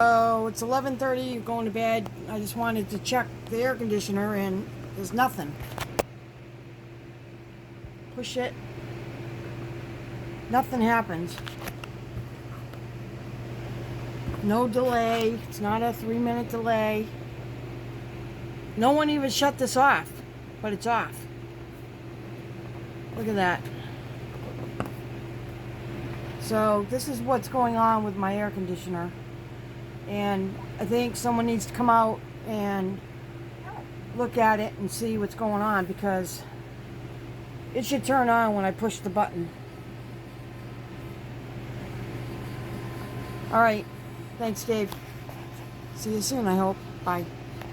So it's 11:30, going to bed. I just wanted to check the air conditioner and there's nothing. Push it. Nothing happens. No delay. It's not a 3-minute delay. No one even shut this off, but it's off. Look at that. So this is what's going on with my air conditioner. And I think someone needs to come out and look at it and see what's going on, because it should turn on when I push the button. Alright, thanks Dave. See you soon, I hope. Bye.